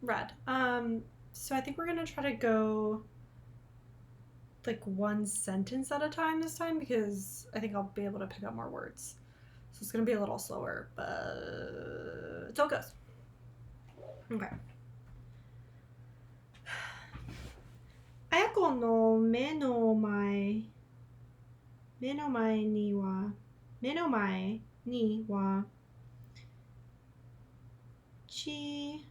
Red. So I think we're gonna try to go like one sentence at a time this time because I think I'll be able to pick up more words. So it's gonna be a little slower, but so it goes. Okay. 綾子の目の前にはち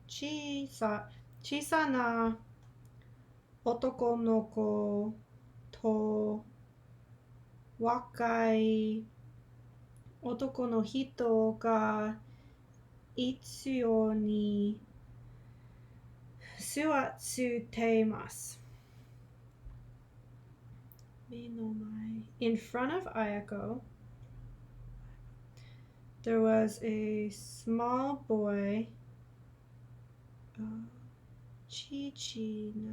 小さ小さな男の子と若い男の人が一緒に座っています。目の前 In front of Ayako, there was a small boy, ちちな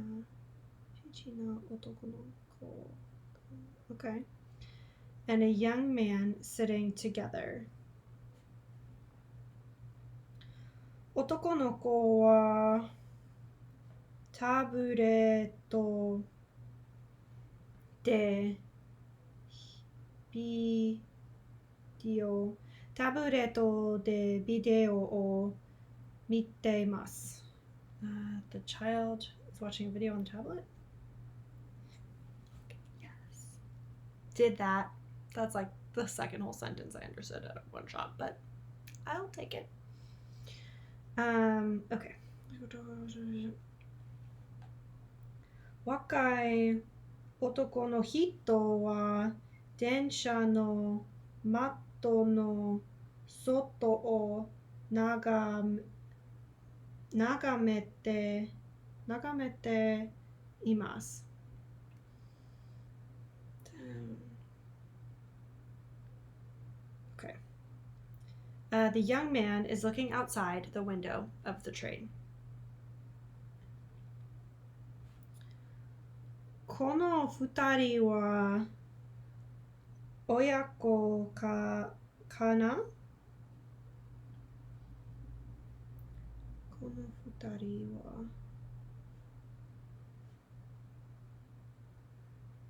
男の子 Okay. And a young man sitting together. 男の子はタブレットでビデオを見ています。The child is watching a video on the tablet? Yes. Did that. That's like the second whole sentence I understood at one shot, but I'll take it. Okay. 若い男の人は電車の窓の外を眺めています。Okay. The young man is looking outside the window of the train. この二人は親子かな？この二人は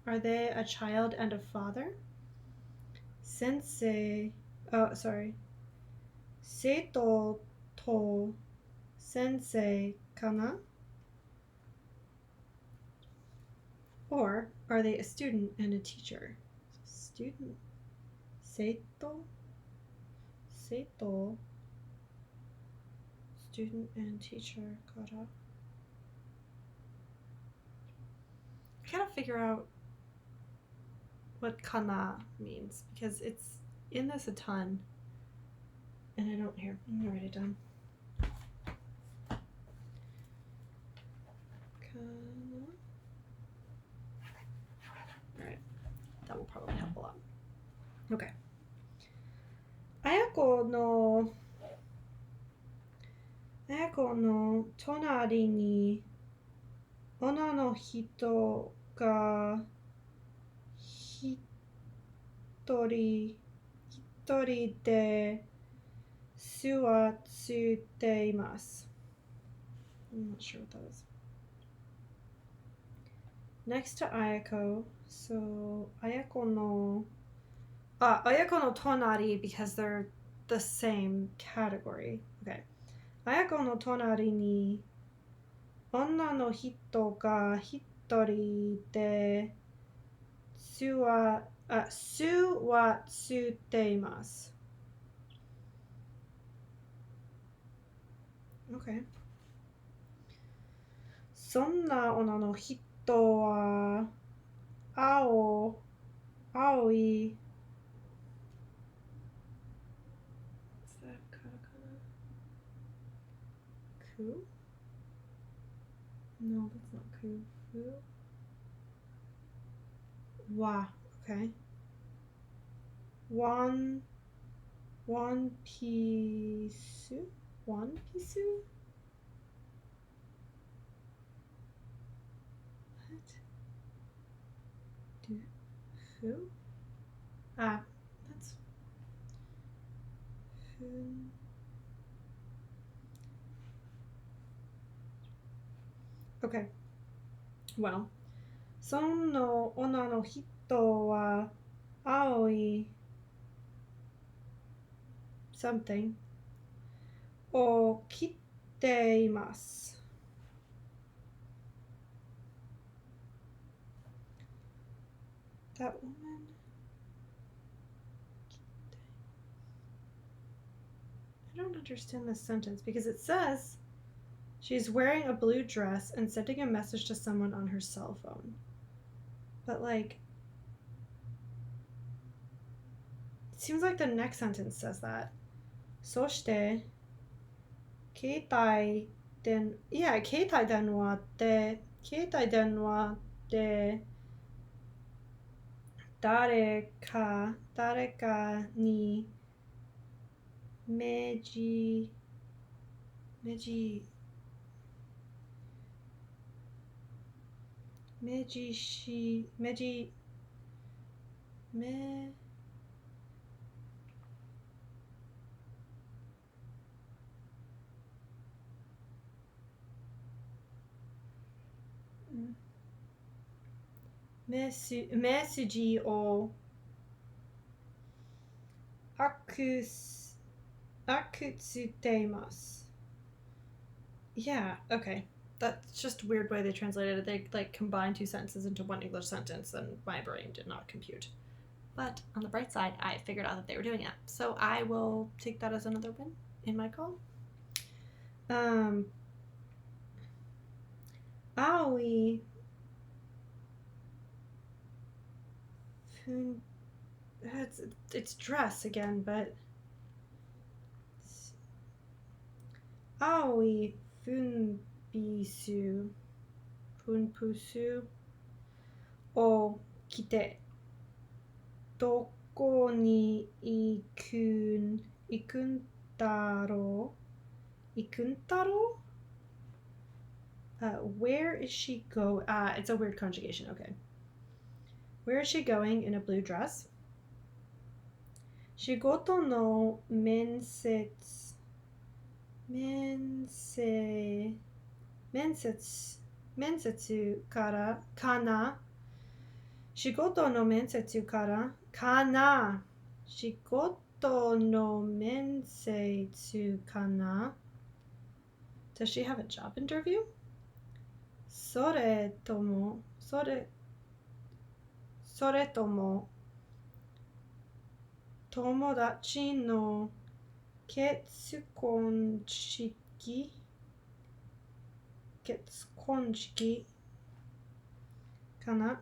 Are they a child and a father? 先生と先生かな? Or are they a student and a teacher? Student, 生徒 student and teacher から I gotta figure out what kana means because it's in this a ton and I don't hear. I'm gonna write it down. Kana. Alright. That will probably help a lot. Okay. 綾子の隣に女の人が一人で座っています。I'm not sure what that is. Next to Ayako, so Ayako no tonari because they're the same category. Okay. Ayako no tonari ni onna no hito ga hitori de suwatsuteimasu. Okay. そんな女の人は青い What's that katakana? Ku? No, that's not ku. Fu? Wa. Okay. One piece. One piece? What? Fu? That's Okay. Well, その女の人は青い something を着ています。That woman. I don't understand this sentence because it says she's wearing a blue dress and sending a message to someone on her cell phone. But like, it seems like the next sentence says that. そして、携帯電話で誰かに目じ目じ目じし目じ目メッセージをアクしています。Yeah, okay. That's just a weird way they translated it. They like combined two sentences into one English sentence, and my brain did not compute. But on the bright side, I figured out that they were doing it. So I will take that as another win in my call. Aoi. It's dress again, but Aoi funpusu o kite どこに行くんだろうWhere is she go? It's a weird conjugation. Okay. Where is she going in a blue dress? 仕事の面接からかな仕事の面接からかな仕事の面接かな Does she have a job interview? それとも友達の結婚式かな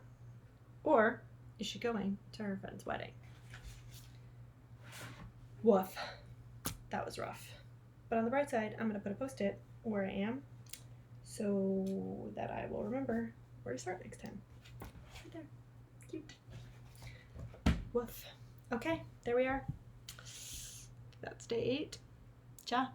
Or is she going to her friend's wedding? Woof. That was rough. But on the bright side, I'm going to put a post-it where I am so that I will remember where to start next time. Right there. Cute. Woof. Okay, there we are. That's day 8. Ja.